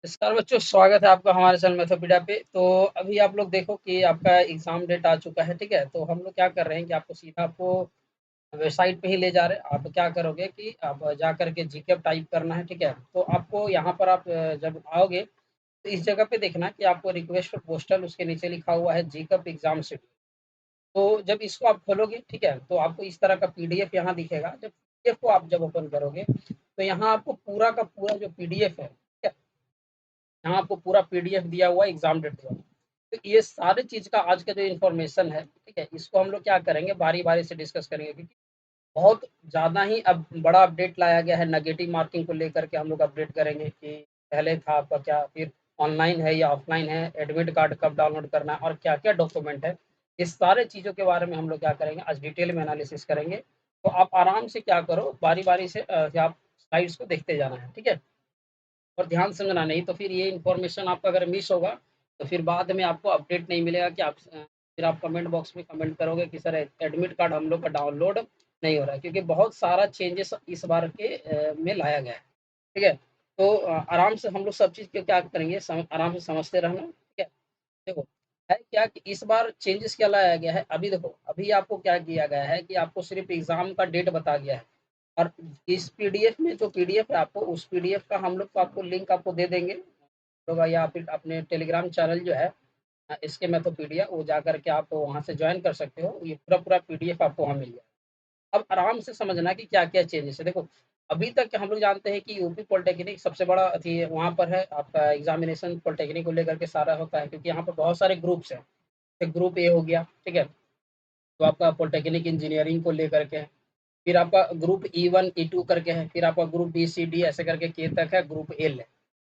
नमस्कार बच्चों, स्वागत है आपका हमारे चैनल मैथोपीडिया पे। तो अभी आप लोग देखो कि आपका एग्ज़ाम डेट आ चुका है, ठीक है? तो हम लोग क्या कर रहे हैं कि आपको सीधा आपको वेबसाइट पे ही ले जा रहे हैं। आप क्या करोगे कि आप जा कर के जीके टाइप करना है, ठीक है? तो आपको यहाँ पर आप जब आओगे तो इस जगह पे देखना कि आपको रिक्वेस्ट फॉर पोस्टल उसके नीचे लिखा हुआ है जीकप एग्ज़ाम शेड्यूल। तो जब इसको आप खोलोगे, ठीक है? तो आपको इस तरह का पीडीएफ यहाँ दिखेगा। जब पीडीएफ को आप जब ओपन करोगे, तो यहाँ आपको पूरा का पूरा जो पीडीएफ है, ठीक है? यहाँ आपको पूरा पीडीएफ दिया हुआ है एग्ज़ाम डेट वाला। तो ये सारी चीज़ का आज का जो इन्फॉर्मेशन है, ठीक है? इसको हम लोग क्या करेंगे बारी-बारी से डिस्कस करेंगे क्योंकि बहुत ज़्यादा ही अब बड़ा अपडेट लाया गया है नेगेटिव मार्किंग को लेकर के हम लोग अपडेट करेंगे कि पहले था आपका क्या, फिर ऑनलाइन है या ऑफलाइन है, एडमिट कार्ड कब डाउनलोड करना है और क्या-क्या डॉक्यूमेंट है। इस सारे चीज़ों के बारे में हम लोग क्या करेंगे आज डिटेल में एनालिसिस करेंगे। तो आप आराम से क्या करो बारी-बारी से आप स्लाइड्स को देखते जाना है, ठीक है? और ध्यान से सुनना नहीं तो फिर ये इन्फॉर्मेशन आपका अगर मिस होगा, तो फिर बाद में आपको अपडेट नहीं मिलेगा कि फिर आप कमेंट बॉक्स में कमेंट करोगे कि सर एडमिट कार्ड हम लोग का डाउनलोड नहीं हो रहा है क्योंकि बहुत सारा चेंजेस इस बार के में लाया गया है, ठीक है? तो आराम से हम लोग सब चीज़ को क्या करेंगे आराम से समझते रहना, ठीक है? देखो, है क्या कि इस बार चेंजेस क्या लाया गया है, अभी देखो, अभी आपको क्या किया गया है कि आपको सिर्फ़ एग्ज़ाम का डेट बता दिया है। और इस पीडीएफ में जो पीडीएफ है आपको उस पीडीएफ का हम लोग को आपको लिंक आपको दे देंगे होगा या फिर अपने टेलीग्राम चैनल जो है इसके मैथोपीडिया वो जाकर के आप वहाँ से जॉइन कर सकते हो। ये पूरा पीडीएफ आपको वहाँ मिल जाएगा। अब आराम से समझना कि क्या-क्या चेंजेस है। देखो, अभी तक हम लोग जानते हैं कि यूपी पॉलिटेक्निक सबसे बड़ा अथी है, वहाँ पर है आपका एग्ज़ामिनेशन पॉलिटेक्निक को लेकर के सारा होता है क्योंकि यहाँ पर बहुत सारे ग्रुप्स हैं। एक ग्रुप ए हो गया, ठीक है? तो आपका पॉलिटेक्निक इंजीनियरिंग को लेकर के है। फिर आपका ग्रुप ई1, ई2 करके है, फिर आपका ग्रुप बी, सी, डी ऐसे करके के तक है, ग्रुप एल है।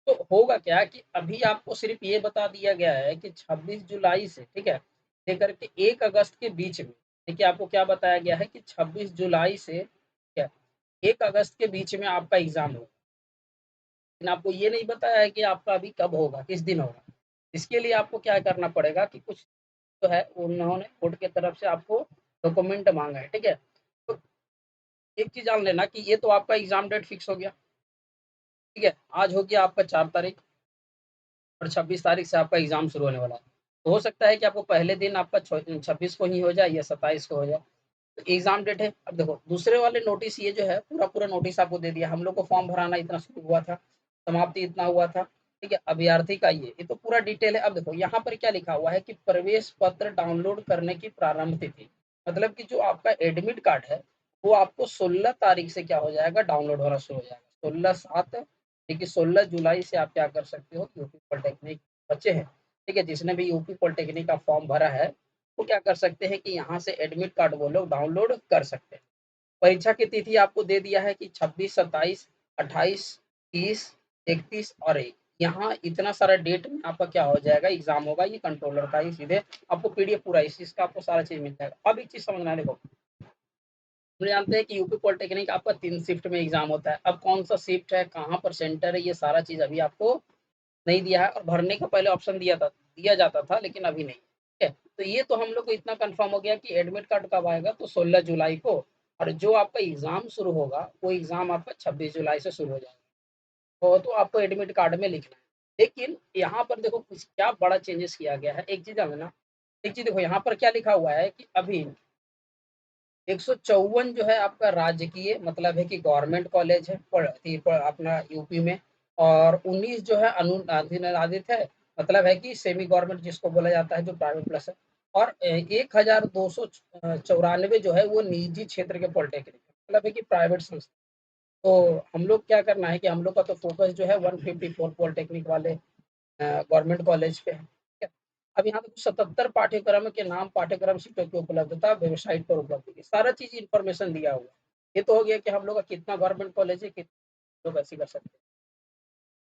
तो होगा क्या कि अभी आपको सिर्फ़ ये बता दिया गया है कि 26 जुलाई से, ठीक है, लेकर के 1 अगस्त के बीच में, देखिए आपको क्या बताया गया है कि 26 जुलाई से, ठीक है, 1 अगस्त के बीच में आपका एग्ज़ाम होगा। लेकिन आपको ये नहीं बताया है कि आपका अभी कब होगा, किस दिन होगा। इसके लिए आपको क्या करना पड़ेगा कि कुछ जो है उन्होंने बोर्ड की तरफ से आपको डॉक्यूमेंट माँगा है, ठीक है? तो एक चीज़ जान लेना कि ये तो आपका एग्ज़ाम डेट फिक्स हो गया, ठीक है? आज हो गया आपका 4 तारीख और 26 तारीख से आपका एग्ज़ाम शुरू होने वाला है। तो हो सकता है कि आपको पहले दिन आपका 26 को ही हो जाए या 27 को हो जाए। तो एग्ज़ाम डेट है। अब देखो दूसरे वाले नोटिस ये जो है पूरा नोटिस आपको दे दिया। हम लोग को फॉर्म भराना इतना शुरू हुआ था, समाप्ति इतना हुआ था, ठीक है? अभ्यर्थी का ये तो पूरा डिटेल है। अब देखो यहाँ पर क्या लिखा हुआ है कि प्रवेश पत्र डाउनलोड करने की प्रारंभ तिथि। मतलब कि जो आपका एडमिट कार्ड है, वो आपको 16 तारीख से क्या हो जाएगा डाउनलोड होना शुरू हो जाएगा। 16/7 देखिए 16 जुलाई से आप क्या कर सकते हो यूपी पॉलिटेक्निक बच्चे हैं, ठीक है? जिसने भी यूपी पॉलिटेक्निक का फॉर्म भरा है, वो क्या कर सकते हैं कि यहाँ से एडमिट कार्ड वो लोग डाउनलोड कर सकते हैं। परीक्षा की तिथि आपको दे दिया है कि 26, 27, 28, 30, 31 और 1 यहाँ इतना सारा डेट में आपका क्या हो जाएगा एग्ज़ाम होगा, ये कंट्रोलर का ही सीधे आपको पीडीएफ पूरा इस चीज़ का आपको सारा चीज़ मिल जाएगा। अब एक चीज़ समझना है देखो, हम जानते हैं कि यूपी पॉलिटेक्निक आपका 3 शिफ्ट में एग्ज़ाम होता है। अब कौन-सा शिफ्ट है, कहाँ पर सेंटर है, ये सारा चीज़ अभी आपको नहीं दिया है और भरने का पहले ऑप्शन दिया जाता था लेकिन अभी नहीं, ठीक है? तो ये तो हम लोग को इतना कन्फर्म हो गया कि एडमिट कार्ड कब आएगा तो 16 जुलाई को और जो आपका एग्ज़ाम शुरू होगा, वो एग्ज़ाम आपका 26 जुलाई से शुरू हो जाएगा। तो आपको एडमिट कार्ड में लिखना है। लेकिन यहाँ पर देखो कुछ क्या बड़ा चेंजेस किया गया है, एक चीज़ जानना, एक चीज़ देखो यहाँ पर क्या लिखा हुआ है कि अभी 154 जो है आपका राजकीय मतलब है कि गवर्नमेंट कॉलेज है अपना यूपी में और 19 जो है अनुदानित है मतलब है कि सेमी गवर्नमेंट जिसको बोला जाता है जो प्राइवेट प्लस है और 1294 जो है वो निजी क्षेत्र के पॉलिटेक्निक मतलब है कि प्राइवेट संस्था। तो हम लोग क्या करना है कि हम लोग का तो फोकस जो है 154 पॉलिटेक्निक वाले गवर्नमेंट कॉलेज पे है, ठीक है? अब यहाँ पे 77 पाठ्यक्रम के नाम, पाठ्यक्रम सीटों की उपलब्धता वेबसाइट पर उपलब्ध है। सारा चीज़ इन्फॉर्मेशन दिया हुआ है। ये तो हो गया कि हम लोग का कितना गवर्नमेंट कॉलेज है, कितने लोग ऐसे कर सकते हैं।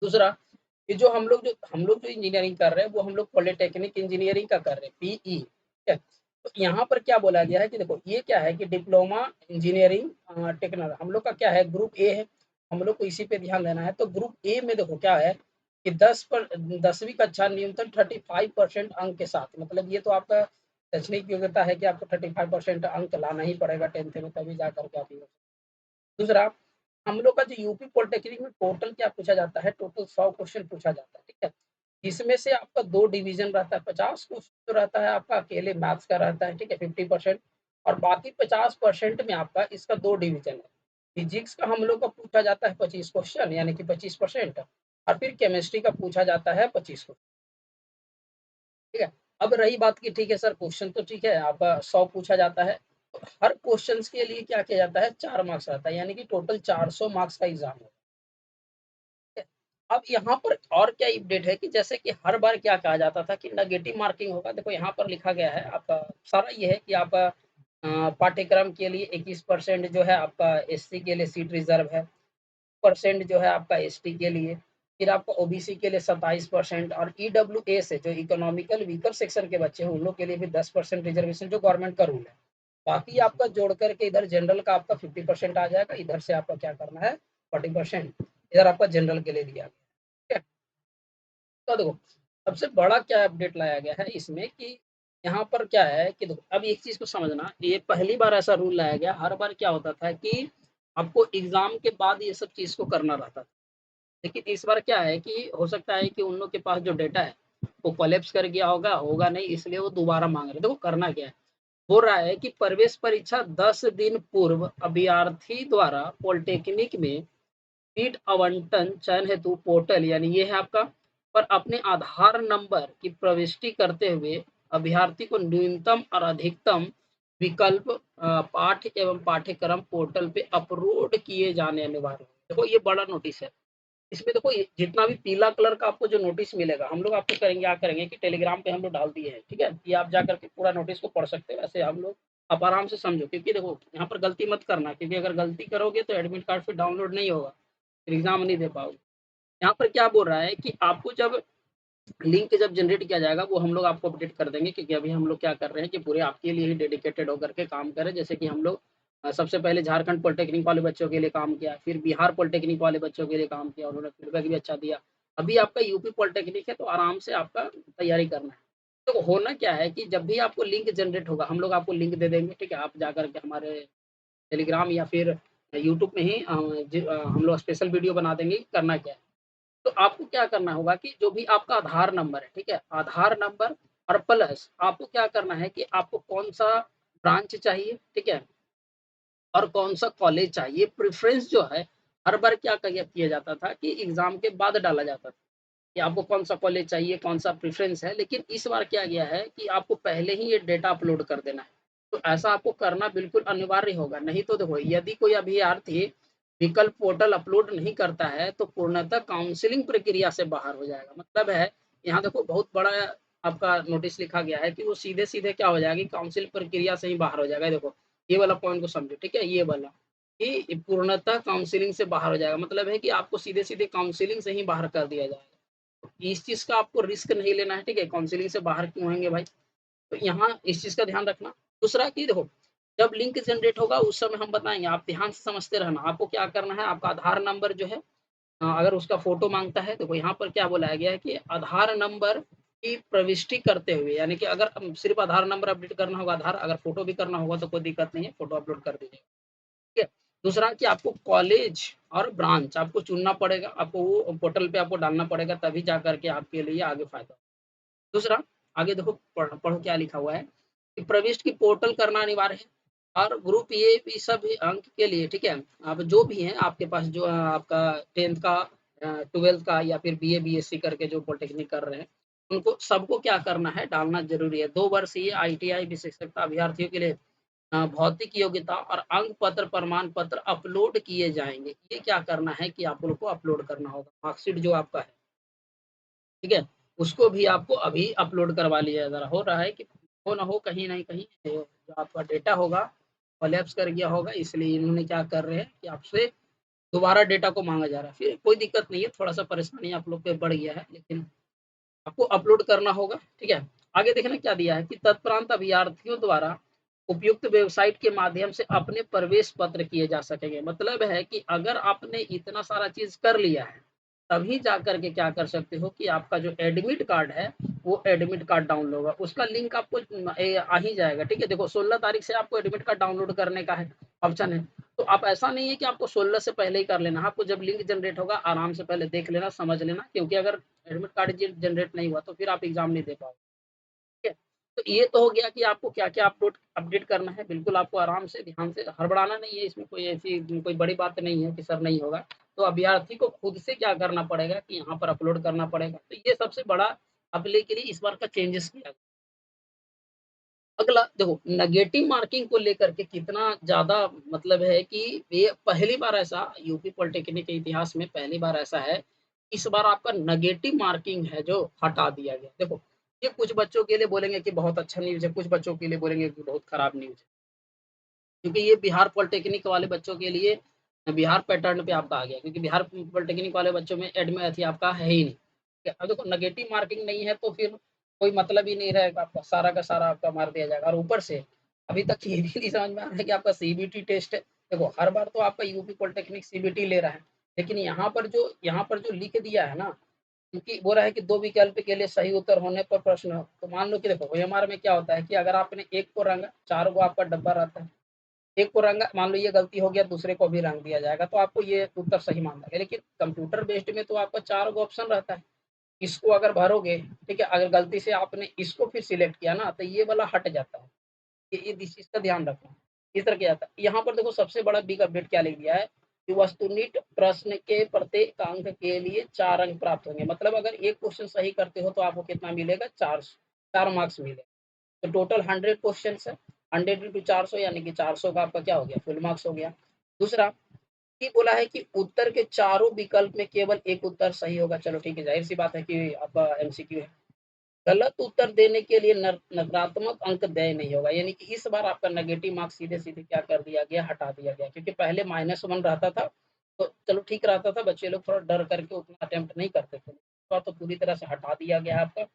दूसरा, कि जो हम लोग जो इंजीनियरिंग कर रहे हैं, वो हम लोग पॉलिटेक्निक इंजीनियरिंग का कर रहे हैं, पीई, ठीक है? तो यहाँ पर क्या बोला गया है कि देखो, ये क्या है कि डिप्लोमा इंजीनियरिंग हम लोग का क्या है, ग्रुप ए है, हम लोग को इसी पे ध्यान देना है। तो ग्रुप ए में देखो क्या है कि 10वीं कक्षा न्यूनतम 35% अंक के साथ, मतलब ये तो आपका शैक्षणिक योग्यता है कि आपको 35% अंक लाना ही पड़ेगा 10th में, तभी जा कर के आप ये दूसरा हम लोग का जो यूपी पॉलिटेक्निक में टोटल क्या पूछा जाता है, टोटल 100 क्वेश्चन पूछा जाता है, ठीक है? इसमें से आपका 2 डिवीज़न रहता है, 50 क्वेश्चन जो रहता है आपका अकेले मैथ्स का रहता है, ठीक है? 50% और बाकी 50% में आपका इसका 2 डिवीज़न है। फिजिक्स का हम लोग का पूछा जाता है 25 क्वेश्चन यानी कि 25% और फिर केमिस्ट्री का पूछा जाता है 25 क्वेश्चन, ठीक है? अब रही बात कि ठीक है सर क्वेश्चन तो ठीक है आपका 100 पूछा जाता है, तो हर क्वेश्चन्स के लिए क्या किया जाता है 4 मार्क्स रहता है, यानी कि टोटल 400 मार्क्स का एग्ज़ाम है। अब यहाँ पर और क्या अपडेट है कि जैसे कि हर बार क्या कहा जाता था कि नेगेटिव मार्किंग होगा, देखो यहाँ पर लिखा गया है आपका सारा ये है कि आप पाठ्यक्रम के लिए 21% जो है आपका एससी के लिए सीट रिजर्व है, परसेंट जो है आपका एसटी के लिए, फिर आपका ओबीसी के लिए 27% और ईडब्ल्यूएस है जो इकोनॉमिकल वीकर सेक्शन के बच्चे हैं उन लोग के लिए भी 10% रिजर्वेशन जो गवर्नमेंट का रूल है। बाकी आपका जोड़ करके इधर जनरल का आपका 50% आ जाएगा, इधर से आपका क्या करना है 40% इधर आपका जनरल के लिए दिया गया है। तो देखो, सबसे बड़ा क्या अपडेट लाया गया है इसमें कि यहाँ पर क्या है कि देखो, अब एक चीज़ को समझना, ये पहली बार ऐसा रूल लाया गया, हर बार क्या होता था कि आपको एग्ज़ाम के बाद ये सब चीज़ को करना रहता था। लेकिन इस बार क्या है कि हो सकता है कि उन लोग के पास जो डेटा है, वो कोलैप्स कर गया होगा, होगा नहीं इसलिए वो दोबारा माँग रहे हैं। देखो करना क्या है, हो रहा है कि प्रवेश परीक्षा 10 दिन पूर्व अभ्यर्थी द्वारा पॉलिटेक्निक में सीट आवंटन चयन हेतु पोर्टल यानी ये है आपका पर अपने आधार नंबर की प्रविष्टि करते हुए अभ्यर्थी को न्यूनतम और अधिकतम विकल्प पाठ एवं पाठ्यक्रम पोर्टल पे अपलोड किए जाने अनिवार्य हैं। देखो ये बड़ा नोटिस है। इसमें देखो ये जितना भी पीला कलर का आपको जो नोटिस मिलेगा, हम लोग आपको करेंगे क्या करेंगे कि टेलीग्राम पे हम लोग डाल दिए हैं, ठीक है? ये आप जाकर के पूरा नोटिस को पढ़ सकते हो। ऐसे हम लोग आप आराम से समझो क्योंकि देखो यहाँ पर गलती मत करना क्योंकि अगर गलती करोगे तो एडमिट कार्ड फिर डाउनलोड नहीं होगा, फिर एग्ज़ाम नहीं दे पाओगे। यहाँ पर क्या बोल रहा है कि आपको जब लिंक जब जनरेट किया जाएगा वो हम लोग आपको अपडेट कर देंगे क्योंकि अभी हम लोग क्या कर रहे हैं कि पूरे आपके लिए ही डेडिकेटेड होकर के काम करें। जैसे कि हम लोग सबसे पहले झारखंड पॉलिटेक्निक वाले बच्चों के लिए काम किया, फिर बिहार पॉलिटेक्निक वाले बच्चों के लिए काम किया, उन्होंने फीडबैक भी अच्छा दिया। अभी आपका यूपी पॉलिटेक्निक है तो आराम से आपका तैयारी करना है। तो होना क्या है कि जब भी आपको लिंक जनरेट होगा, हम लोग आपको लिंक दे देंगे, ठीक है? आप जाकर के हमारे टेलीग्राम या फिर यूट्यूब में ही हम लोग स्पेशल वीडियो बना देंगे कि करना क्या है। तो आपको क्या करना होगा कि जो भी आपका आधार नंबर है, ठीक है? आधार नंबर और प्लस आपको क्या करना है कि आपको कौन-सा ब्रांच चाहिए, ठीक है? और कौन-सा कॉलेज चाहिए, प्रेफ़रेंस जो है, हर बार क्या किया जाता था कि एग्ज़ाम के बाद डाला जाता था, कि आपको कौन-सा कॉलेज चाहिए, कौन-सा प्रेफ़रेंस है, लेकिन इस बार क्या गया है कि आपको पहले ही ये डेटा अपलोड कर देना है। तो ऐसा आपको करना बिल्कुल अनिवार्य होगा, नहीं तो देखो यदि कोई अभ्यर्थी विकल्प पोर्टल अपलोड नहीं करता है, तो पूर्णतः काउंसलिंग प्रक्रिया से बाहर हो जाएगा। मतलब है, यहाँ देखो बहुत बड़ा आपका नोटिस लिखा गया है कि वो सीधे-सीधे क्या हो जाएगा कि काउंसिल प्रक्रिया से ही बाहर हो जाएगा। देखो, ये वाला पॉइंट को समझो, ठीक है? ये वाला, कि पूर्णतः काउंसलिंग से बाहर हो जाएगा। मतलब है कि आपको सीधे-सीधे काउंसलिंग से ही बाहर कर दिया जाएगा। इस चीज़ का आपको रिस्क नहीं लेना है, ठीक है? काउंसलिंग से बाहर क्यों होंगे भाई? तो यहाँ इस चीज़ का ध्यान रखना। दूसरा कि देखो, जब लिंक जनरेट होगा उस समय हम बताएँगे, आप ध्यान से समझते रहना। आपको क्या करना है, आपका आधार नंबर जो है अगर उसका फ़ोटो माँगता है, देखो यहाँ पर क्या बोला गया है कि आधार नंबर की प्रविष्टि करते हुए, यानी कि अगर सिर्फ़ आधार नंबर अपडेट करना होगा आधार, अगर फ़ोटो भी करना होगा तो कोई दिक्कत नहीं है, फ़ोटो अपलोड कर दीजिए। ठीक है? दूसरा कि आपको कॉलेज और ब्रांच आपको चुनना पड़ेगा, आपको वो पोर्टल पे आपको डालना पड़ेगा तभी जा कर के आपके लिए आगे फ़ायदा। दूसरा, आगे देखो पढ़ो क्या लिखा हुआ है कि प्रविष्ट की पोर्टल करना अनिवार्य है और ग्रुप ए भी सभी अंक के लिए, ठीक है? अब जो भी हैं आपके पास जो आपका 10th का 12th का या फिर बीए, बीएससी करके जो पॉलिटेक्निक कर रहे हैं, उनको सबको क्या करना है, डालना ज़रूरी है। 2 वर्षीय आईटीआई विशेषज्ञता अभ्यर्थियों के लिए भौतिक योग्यता और अंक पत्र, प्रमाण पत्र अपलोड किए जाएँगे। ये क्या करना है कि आप लोग को अपलोड करना होगा, मार्कशीट जो आपका है। ठीक है? उसको भी आपको अभी अपलोड करवा लिया जा रहा हो रहा है कि हो ना हो कहीं न कहीं जो आपका डेटा होगा, कोलैप्स कर गया होगा इसलिए इन्होंने क्या कर रहे हैं कि आपसे दोबारा डेटा को माँगा जा रहा है। फिर कोई दिक्कत नहीं है, थोड़ा-सा परेशानी आप लोग पे बढ़ गया है, लेकिन आपको अपलोड करना होगा, ठीक है? आगे देखना क्या दिया है कि तत्परांत अभ्यर्थियों द्वारा उपयुक्त वेबसाइट के माध्यम से अपने प्रवेश पत्र किए जा सकेंगे। मतलब है कि अगर आपने इतना सारा चीज़ कर लिया है, तभी जाकर के क्या कर सकते हो कि आपका जो एडमिट कार्ड है, वो एडमिट कार्ड डाउनलोड होगा। उसका लिंक आपको आ ही जाएगा, ठीक है? देखो 16 तारीख से आपको एडमिट कार्ड डाउनलोड करने का है, ऑप्शन है। तो आप ऐसा नहीं है कि आपको 16 से पहले ही कर लेना है, आपको जब लिंक जनरेट होगा आराम से पहले देख लेना, समझ लेना क्योंकि अगर एडमिट कार्ड जनरेट नहीं हुआ तो फिर आप एग्ज़ाम नहीं दे पाओगे, ठीक है? तो ये तो हो गया कि आपको क्या-क्या अपडेट करना है, बिल्कुल आपको आराम से ध्यान से हड़बड़ाना नहीं है, इसमें कोई ऐसी कोई बड़ी बात नहीं है कि सर नहीं होगा। तो अभ्यर्थी को खुद से क्या करना पड़ेगा कि यहाँ पर अपलोड करना पड़ेगा, तो ये सबसे बड़ा अपने के लिए इस बार का चेंजेस किया। अगला देखो नेगेटिव मार्किंग को लेकर के कितना ज़्यादा मतलब है कि ये पहली बार ऐसा यूपी पॉलिटेक्निक के इतिहास में पहली बार ऐसा है, इस बार आपका नेगेटिव मार्किंग है जो हटा दिया गया। देखो, ये कुछ बच्चों के लिए बोलेंगे कि बहुत अच्छा न्यूज़ है, कुछ बच्चों के लिए बोलेंगे कि बहुत खराब न्यूज़ है। क्योंकि ये बिहार पॉलिटेक्निक वाले बच्चों के लिए बिहार पैटर्न पे आपका आ गया क्योंकि बिहार पॉलिटेक्निक वाले बच्चों में एथी आपका है ही नहीं। ठीक है, अब देखो नेगेटिव मार्किंग नहीं है तो फिर कोई मतलब ही नहीं रहेगा आपका, सारा का सारा आपका मार दिया जाएगा और ऊपर से अभी तक ये भी नहीं समझ में आ रहा है कि आपका सीबीटी टेस्ट देखो हर बार तो आपका यूपी पॉलिटेक्निक सीबीटी ले रहा है, लेकिन यहाँ पर जो लिख दिया है ना, क्योंकि बोल रहा है कि 2 विकल्प के लिए सही उत्तर होने पर प्रश्न तो मान लो कि देखो ओएमआर में क्या होता है कि अगर आपने 1 को रंगा, 4 को आपका डब्बा रहता है। एक को रंगा मान लो ये गलती हो गया दूसरे को भी रंग दिया जाएगा तो आपको ये उत्तर सही माना जाएगा लेकिन कंप्यूटर बेस्ड में तो आपका 4 गो ऑप्शन रहता है। इसको अगर भरोगे, ठीक है, अगर गलती से आपने इसको फिर सिलेक्ट किया ना तो ये वाला हट जाता है। ये इस चीज़ का ध्यान रखना। इस तरह किया जाता है। यहाँ पर देखो सबसे बड़ा बिग अपडेट क्या लिख दिया है कि वस्तुनिष्ठ प्रश्न के प्रत्येक अंक के लिए 4 अंक प्राप्त होंगे। मतलब अगर एक क्वेश्चन सही करते हो तो आपको कितना मिलेगा 4 मार्क्स मिलेगा। तो टोटल 100 क्वेश्चंस है, 100 इंटू 400 यानी कि 400 का आपका क्या हो गया फुल मार्क्स हो गया। दूसरा ये बोला है कि उत्तर के चारों विकल्प में केवल एक उत्तर सही होगा। चलो ठीक है, जाहिर सी बात है कि आपका एमसीक्यू है। गलत उत्तर देने के लिए नकारात्मक अंक देय नहीं होगा, यानी कि इस बार आपका नेगेटिव मार्क्स सीधे-सीधे क्या कर दिया गया, हटा दिया गया क्योंकि पहले -1 रहता था, तो चलो ठीक रहता था, बच्चे लोग थोड़ा डर करके उतना अटेम्प्ट नहीं करते थे। इस बार तो पूरी तरह से हटा दिया गया है आपका।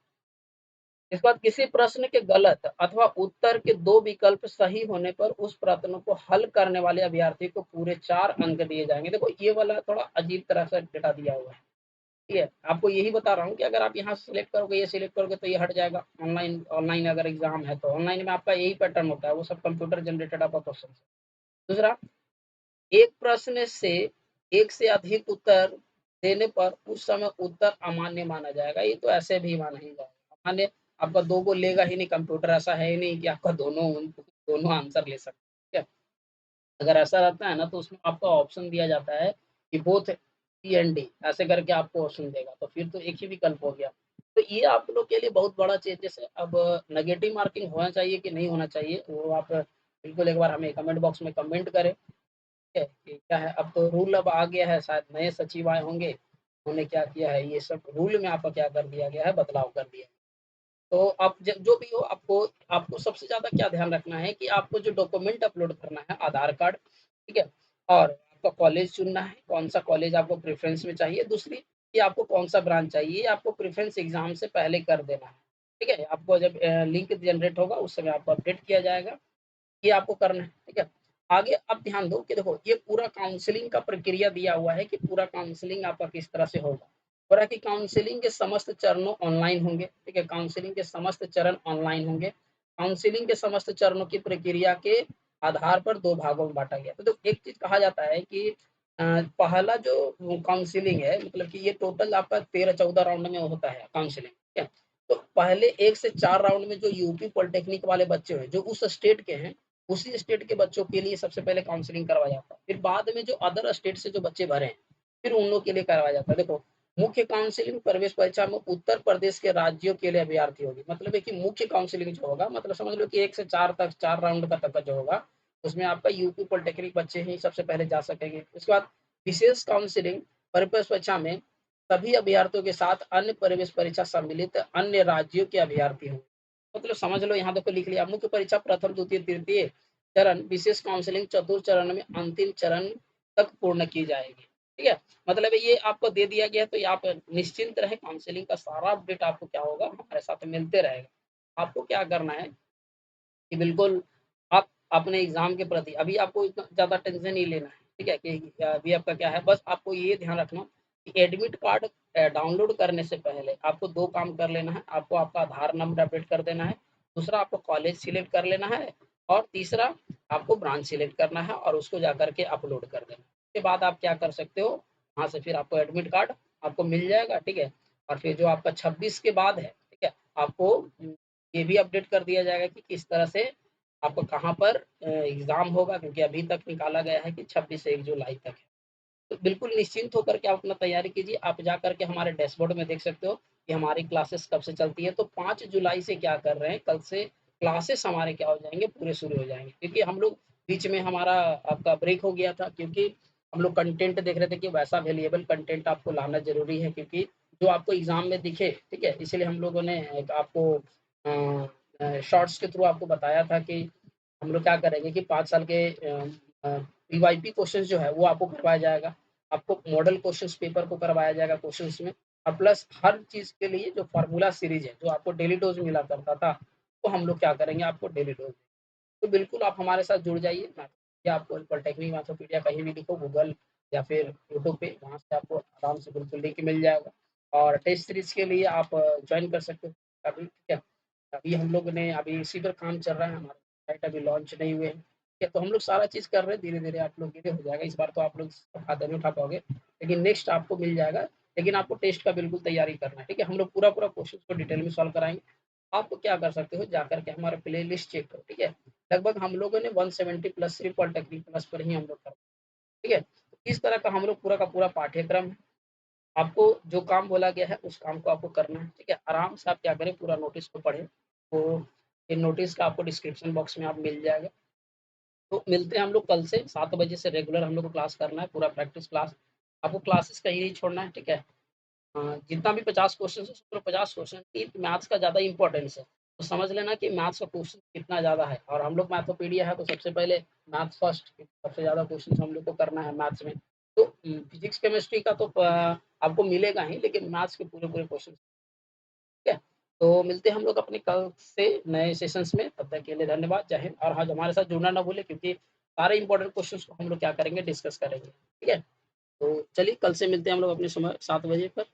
इसके बाद किसी प्रश्न के गलत अथवा उत्तर के 2 विकल्प सही होने पर उस प्रश्न को हल करने वाले अभ्यर्थी को पूरे 4 अंक दिए जाएँगे। देखो ये वाला थोड़ा अजीब तरह से डेटा दिया हुआ है, ठीक है? आपको यही बता रहा हूँ कि अगर आप यहाँ सेलेक्ट करोगे, ये सेलेक्ट करोगे तो ये हट जाएगा। ऑनलाइन ऑनलाइन अगर एग्ज़ाम है तो ऑनलाइन में आपका यही पैटर्न होता है, वो सब कंप्यूटर जनरेटेड आपका क्वेश्चन है। दूसरा, एक प्रश्न से एक से अधिक उत्तर देने पर उस समय उत्तर अमान्य माना जाएगा। ये तो ऐसे भी माना ही जाएगा। अमान्य आपका 2 को लेगा ही नहीं, कंप्यूटर ऐसा है ही नहीं कि आपका दोनों आंसर ले सकते हैं, ठीक है? अगर ऐसा रहता है ना तो उसमें आपको ऑप्शन दिया जाता है कि बोथ सी एंड डी ऐसे करके आपको ऑप्शन देगा, तो फिर तो एक ही विकल्प हो गया। तो ये आप लोग के लिए बहुत बड़ा चेंजेस है। अब नेगेटिव मार्किंग होना चाहिए कि नहीं होना चाहिए, वो आप बिल्कुल एक बार हमें कमेंट बॉक्स में कमेंट करें। है कि क्या है अब तो रूल अब आ गया है शायद नए सचिव आए होंगे, उन्होंने क्या किया है ये सब रूल में आपका क्या कर दिया गया है बदलाव कर दिया है। तो आप जो भी हो आपको आपको सबसे ज़्यादा क्या ध्यान रखना है कि आपको जो डॉक्यूमेंट अपलोड करना है आधार कार्ड, ठीक है? और आपका कॉलेज चुनना है, कौन-सा कॉलेज आपको प्रेफ़रेंस में चाहिए, दूसरी कि आपको कौन-सा ब्रांच चाहिए, ये आपको प्रेफ़रेंस एग्ज़ाम से पहले कर देना है, ठीक है? आपको जब लिंक जनरेट होगा उस समय आपको अपडेट किया जाएगा। ये आपको करना है, ठीक है? आगे अब ध्यान दो कि देखो ये पूरा काउंसलिंग का प्रक्रिया दिया हुआ है कि पूरा काउंसलिंग आपका किस तरह से होगा। हो रहा है कि काउंसलिंग के समस्त चरणों ऑनलाइन होंगे, ठीक है? काउंसलिंग के समस्त चरण ऑनलाइन होंगे। काउंसलिंग के समस्त चरणों की प्रक्रिया के आधार पर 2 भागों में बाँटा गया। तो देखो एक चीज़ कहा जाता है कि पहला जो काउंसलिंग है मतलब कि ये टोटल आपका 13-14 राउंड में होता है काउंसलिंग, ठीक है? तो पहले 1 से 4 राउंड में जो यूपी पॉलिटेक्निक वाले बच्चे हैं, जो उस स्टेट के हैं, उसी स्टेट के बच्चों के लिए सबसे पहले काउंसलिंग करवाया जाता है। फिर बाद में जो अदर स्टेट से जो बच्चे भरे हैं, फिर उन लोग के लिए करवाया जाता है। देखो, मुख्य काउंसलिंग प्रवेश परीक्षा में उत्तर प्रदेश के राज्यों के लिए अभ्यर्थी होगी। मतलब है कि मुख्य काउंसलिंग जो होगा मतलब समझ लो कि 1 से 4 तक 4 राउंड का तक का जो होगा, उसमें आपका यूपी पॉलिटेक्निक बच्चे ही सबसे पहले जा सकेंगे। उसके बाद विशेष काउंसलिंग प्रवेश परीक्षा में सभी अभ्यर्थियों के साथ अन्य प्रवेश परीक्षा सम्मिलित अन्य राज्यों के अभ्यर्थी होंगे। मतलब समझ लो यहाँ देखो लिख लिया मुख्य परीक्षा प्रथम, द्वितीय, तृतीय चरण, विशेष काउंसलिंग चतुर्थ चरण में अंतिम चरण तक पूर्ण की जाएगी। ठीक है? मतलब ये आपको दे दिया गया है तो ये आप निश्चिंत रहें काउंसलिंग का सारा अपडेट आपको क्या होगा हमारे साथ मिलते रहेगा। आपको क्या करना है कि बिल्कुल आप अपने एग्ज़ाम के प्रति अभी आपको इतना ज़्यादा टेंशन नहीं लेना है, ठीक है? कि अभी आपका क्या है बस आपको ये ध्यान रखना कि एडमिट कार्ड डाउनलोड करने से पहले आपको 2 काम कर लेना है। आपको आपका आधार नंबर अपडेट कर देना है, दूसरा आपको कॉलेज सिलेक्ट कर लेना है और तीसरा आपको ब्रांच सिलेक्ट करना है और उसको जाकर के अपलोड कर देना। उसके बाद आप क्या कर सकते हो, वहाँ से फिर आपको एडमिट कार्ड आपको मिल जाएगा, ठीक है? और फिर जो आपका 26 के बाद है, ठीक है? आपको ये भी अपडेट कर दिया जाएगा कि किस तरह से आपको कहाँ पर एग्ज़ाम होगा, क्योंकि अभी तक निकाला गया है कि 26 से 1 जुलाई तक है। तो बिल्कुल निश्चिंत होकर के आप अपना तैयारी कीजिए। आप जा कर के हमारे डैशबोर्ड में देख सकते हो कि हमारी क्लासेस कब से चलती है। तो 5 जुलाई से क्या कर रहे हैं, कल से क्लासेस हमारे क्या हो जाएँगे, पूरे शुरू हो जाएँगे। क्योंकि हम लोग बीच में हमारा आपका ब्रेक हो गया था, क्योंकि हम लोग कंटेंट देख रहे थे कि वैसा वैल्युएबल कंटेंट आपको लाना ज़रूरी है, क्योंकि जो आपको एग्ज़ाम में दिखे, ठीक है? इसीलिए हम लोगों ने एक आपको शॉर्ट्स के थ्रू आपको बताया था कि हम लोग क्या करेंगे कि 5 साल के अ, पीवाईपी क्वेश्चंस जो है वो आपको करवाया जाएगा। आपको मॉडल क्वेश्चंस पेपर को करवाया जाएगा क्वेश्चंस में, और प्लस हर चीज़ के लिए जो फ़ॉर्मूला सीरीज़ है, जो आपको डेली डोज़ मिला करता था, तो हम लोग क्या करेंगे, आपको डेली डोज़। तो बिल्कुल आप हमारे साथ जुड़ जाइए। या आपको पॉलिटेक्निक मैथोपीडिया कहीं भी लिखो, गूगल या फिर यूट्यूब पे, वहाँ से आपको आराम से बिल्कुल लिंक मिल जाएगा। और टेस्ट सीरीज़ के लिए आप जॉइन कर सकते हो अभी, ठीक है? अभी हम लोग ने अभी इसी पर काम चल रहा है, हमारा साइट अभी लॉन्च नहीं हुए हैं, ठीक है? तो हम लोग सारा चीज़ कर रहे हैं, धीरे-धीरे आप लोग के लिए हो जाएगा। इस बार तो आप लोग इसका फ़ायदा नहीं उठा पाओगे, लेकिन नेक्स्ट आपको मिल जाएगा। लेकिन आपको टेस्ट का बिल्कुल तैयारी करना है, ठीक है? हम लोग पूरा-पूरा क्वेश्चन को डिटेल में सॉल्व कराएँगे। आप क्या कर सकते हो, जाकर के हमारा प्लेलिस्ट चेक करो, ठीक है? लगभग हम लोगों ने 170 प्लस सिर्फ़ पॉलिटेक्निक प्लस पर ही हम लोग कर, ठीक है? तो इस तरह का हम लोग पूरा का पूरा पाठ्यक्रम है। आपको जो काम बोला गया है, उस काम को आपको करना है, ठीक है? आराम से आप क्या करें, पूरा नोटिस को पढ़ें। तो ये नोटिस का आपको डिस्क्रिप्शन बॉक्स में आप मिल जाएगा। तो मिलते हैं हम लोग कल से 7 बजे से रेगुलर हम लोग को क्लास करना है, पूरा प्रैक्टिस क्लास। आपको क्लासेस कहीं नहीं छोड़ना है, ठीक है? जितना भी 50 क्वेश्चन है, उसमें 50 क्वेश्चन की मैथ्स का ज़्यादा इम्पोर्टेंस है। तो समझ लेना कि मैथ्स का क्वेश्चन कितना ज़्यादा है, और हम लोग मैथोपीडिया है, तो सबसे पहले मैथ्स फर्स्ट, सबसे ज़्यादा क्वेश्चन हम लोग को करना है मैथ्स में। तो फिज़िक्स, केमिस्ट्री का तो आपको मिलेगा ही, लेकिन मैथ्स के पूरे-पूरे क्वेश्चन, ठीक है? तो मिलते हैं हम लोग अपने कल से नए सेशंस में, तब तक के लिए धन्यवाद, जय हिंद। और हाँ, हमारे साथ जुड़ना ना भूलें, क्योंकि सारे इम्पोर्टेंट क्वेश्चंस को हम लोग क्या करेंगे, डिस्कस करेंगे, ठीक है? तो चलिए कल से मिलते हैं हम लोग अपने समय 7 बजे पर।